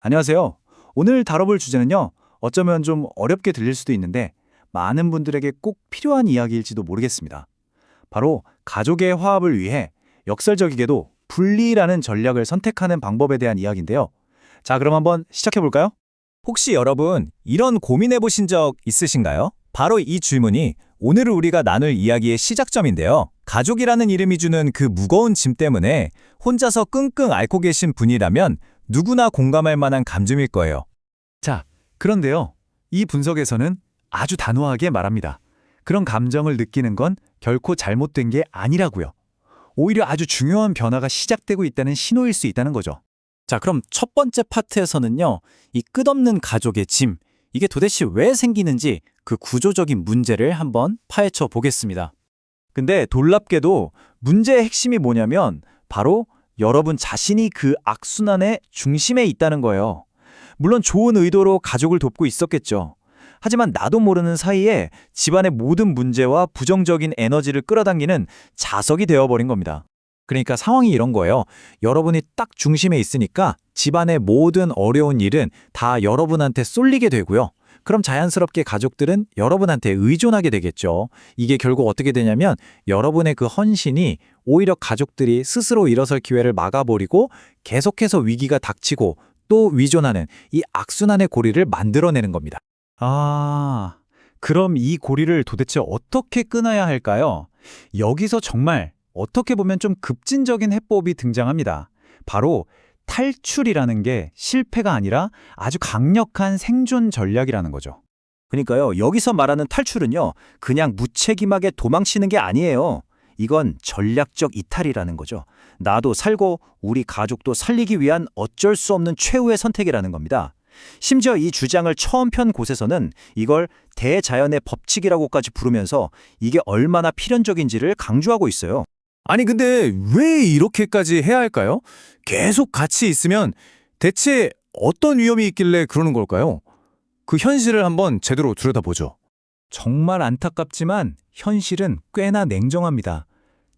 안녕하세요. 오늘 다뤄볼 주제는요, 어쩌면 좀 어렵게 들릴 수도 있는데, 많은 분들에게 꼭 필요한 이야기일지도 모르겠습니다. 바로 가족의 화합을 위해 역설적이게도 분리라는 전략을 선택하는 방법에 대한 이야기인데요. 자, 그럼 한번 시작해 볼까요? 혹시 여러분 이런 고민해 보신 적 있으신가요? 바로 이 질문이 오늘 우리가 나눌 이야기의 시작점인데요. 가족이라는 이름이 주는 그 무거운 짐 때문에 혼자서 끙끙 앓고 계신 분이라면 누구나 공감할 만한 감정일 거예요. 자, 그런데요, 이 분석에서는 아주 단호하게 말합니다. 그런 감정을 느끼는 건 결코 잘못된 게 아니라고요. 오히려 아주 중요한 변화가 시작되고 있다는 신호일 수 있다는 거죠. 자, 그럼 첫 번째 파트에서는요, 이 끝없는 가족의 짐, 이게 도대체 왜 생기는지 그 구조적인 문제를 한번 파헤쳐 보겠습니다. 근데 놀랍게도 문제의 핵심이 뭐냐면 바로 여러분 자신이 그 악순환의 중심에 있다는 거예요. 물론 좋은 의도로 가족을 돕고 있었겠죠. 하지만 나도 모르는 사이에 집안의 모든 문제와 부정적인 에너지를 끌어당기는 자석이 되어버린 겁니다. 그러니까 상황이 이런 거예요. 여러분이 딱 중심에 있으니까 집안의 모든 어려운 일은 다 여러분한테 쏠리게 되고요. 그럼 자연스럽게 가족들은 여러분한테 의존하게 되겠죠. 이게 결국 어떻게 되냐면 여러분의 그 헌신이 오히려 가족들이 스스로 일어설 기회를 막아버리고 계속해서 위기가 닥치고 또 위존하는 이 악순환의 고리를 만들어내는 겁니다. 아, 그럼 이 고리를 도대체 어떻게 끊어야 할까요? 여기서 정말 어떻게 보면 좀 급진적인 해법이 등장합니다. 바로 탈출이라는 게 실패가 아니라 아주 강력한 생존 전략이라는 거죠. 그러니까요, 여기서 말하는 탈출은요, 그냥 무책임하게 도망치는 게 아니에요. 이건 전략적 이탈이라는 거죠. 나도 살고 우리 가족도 살리기 위한 어쩔 수 없는 최후의 선택이라는 겁니다. 심지어 이 주장을 처음 편 곳에서는 이걸 대자연의 법칙이라고까지 부르면서 이게 얼마나 필연적인지를 강조하고 있어요. 아니 근데 왜 이렇게까지 해야 할까요? 계속 같이 있으면 대체 어떤 위험이 있길래 그러는 걸까요? 그 현실을 한번 제대로 들여다보죠. 정말 안타깝지만 현실은 꽤나 냉정합니다.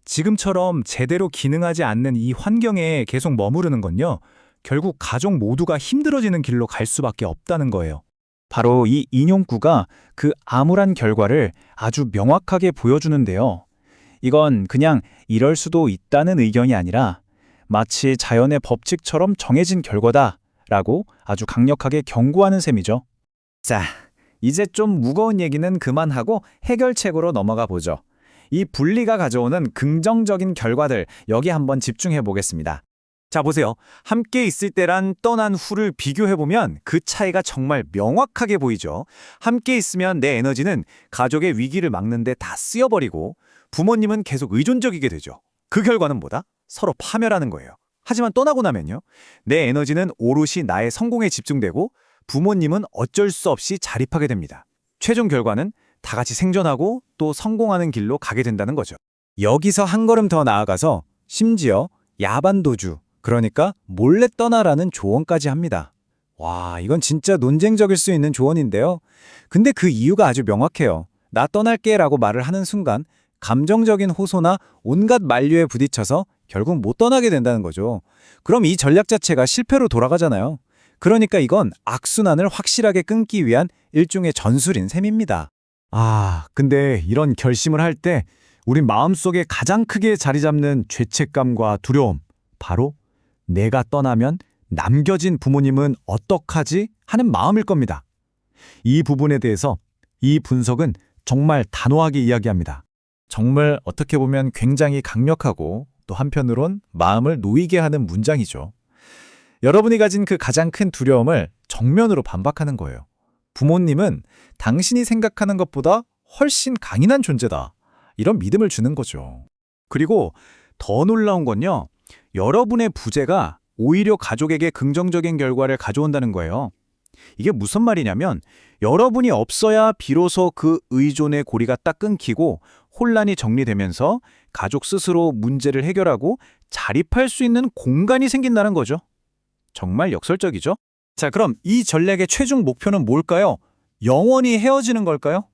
지금처럼 제대로 기능하지 않는 이 환경에 계속 머무르는 건요, 결국 가족 모두가 힘들어지는 길로 갈 수밖에 없다는 거예요. 바로 이 인용구가 그 암울한 결과를 아주 명확하게 보여주는데요. 이건 그냥 이럴 수도 있다는 의견이 아니라 마치 자연의 법칙처럼 정해진 결과다라고 아주 강력하게 경고하는 셈이죠. 자, 이제 좀 무거운 얘기는 그만하고 해결책으로 넘어가 보죠. 이 분리가 가져오는 긍정적인 결과들, 여기 한번 집중해 보겠습니다. 자, 보세요. 함께 있을 때랑 떠난 후를 비교해보면 그 차이가 정말 명확하게 보이죠. 함께 있으면 내 에너지는 가족의 위기를 막는데 다 쓰여버리고 부모님은 계속 의존적이게 되죠. 그 결과는 뭐다? 서로 파멸하는 거예요. 하지만 떠나고 나면요, 내 에너지는 오롯이 나의 성공에 집중되고 부모님은 어쩔 수 없이 자립하게 됩니다. 최종 결과는 다 같이 생존하고 또 성공하는 길로 가게 된다는 거죠. 여기서 한 걸음 더 나아가서 심지어 야반도주, 그러니까 몰래 떠나라는 조언까지 합니다. 와, 이건 진짜 논쟁적일 수 있는 조언인데요. 근데 그 이유가 아주 명확해요. 나 떠날게 라고 말을 하는 순간 감정적인 호소나 온갖 만류에 부딪혀서 결국 못 떠나게 된다는 거죠. 그럼 이 전략 자체가 실패로 돌아가잖아요. 그러니까 이건 악순환을 확실하게 끊기 위한 일종의 전술인 셈입니다. 아, 근데 이런 결심을 할 때 우리 마음속에 가장 크게 자리 잡는 죄책감과 두려움, 바로 내가 떠나면 남겨진 부모님은 어떡하지? 하는 마음일 겁니다. 이 부분에 대해서 이 분석은 정말 단호하게 이야기합니다. 정말 어떻게 보면 굉장히 강력하고 또 한편으론 마음을 놓이게 하는 문장이죠. 여러분이 가진 그 가장 큰 두려움을 정면으로 반박하는 거예요. 부모님은 당신이 생각하는 것보다 훨씬 강인한 존재다. 이런 믿음을 주는 거죠. 그리고 더 놀라운 건요, 여러분의 부재가 오히려 가족에게 긍정적인 결과를 가져온다는 거예요. 이게 무슨 말이냐면 여러분이 없어야 비로소 그 의존의 고리가 딱 끊기고 혼란이 정리되면서 가족 스스로 문제를 해결하고 자립할 수 있는 공간이 생긴다는 거죠. 정말 역설적이죠? 자, 그럼 이 전략의 최종 목표는 뭘까요? 영원히 헤어지는 걸까요?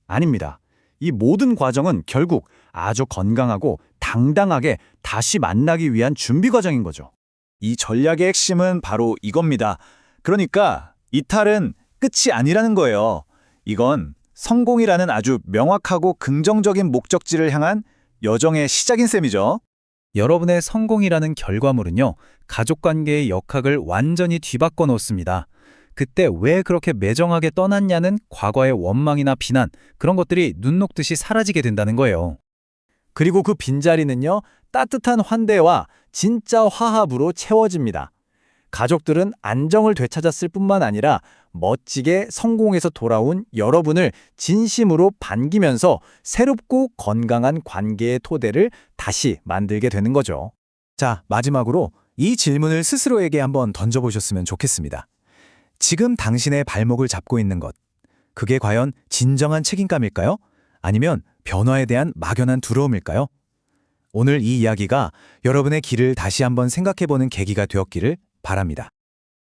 아닙니다. 이 모든 과정은 결국 아주 건강하고 당당하게 다시 만나기 위한 준비 과정인 거죠. 이 전략의 핵심은 바로 이겁니다. 그러니까 이탈은 끝이 아니라는 거예요. 이건 성공이라는 아주 명확하고 긍정적인 목적지를 향한 여정의 시작인 셈이죠. 여러분의 성공이라는 결과물은요, 가족관계의 역학을 완전히 뒤바꿔 놓습니다. 그때 왜 그렇게 매정하게 떠났냐는 과거의 원망이나 비난, 그런 것들이 눈 녹듯이 사라지게 된다는 거예요. 그리고 그 빈자리는요, 따뜻한 환대와 진짜 화합으로 채워집니다. 가족들은 안정을 되찾았을 뿐만 아니라 멋지게 성공해서 돌아온 여러분을 진심으로 반기면서 새롭고 건강한 관계의 토대를 다시 만들게 되는 거죠. 자, 마지막으로 이 질문을 스스로에게 한번 던져보셨으면 좋겠습니다. 지금 당신의 발목을 잡고 있는 것, 그게 과연 진정한 책임감일까요? 아니면 변화에 대한 막연한 두려움일까요? 오늘 이 이야기가 여러분의 길을 다시 한번 생각해보는 계기가 되었기를 바랍니다.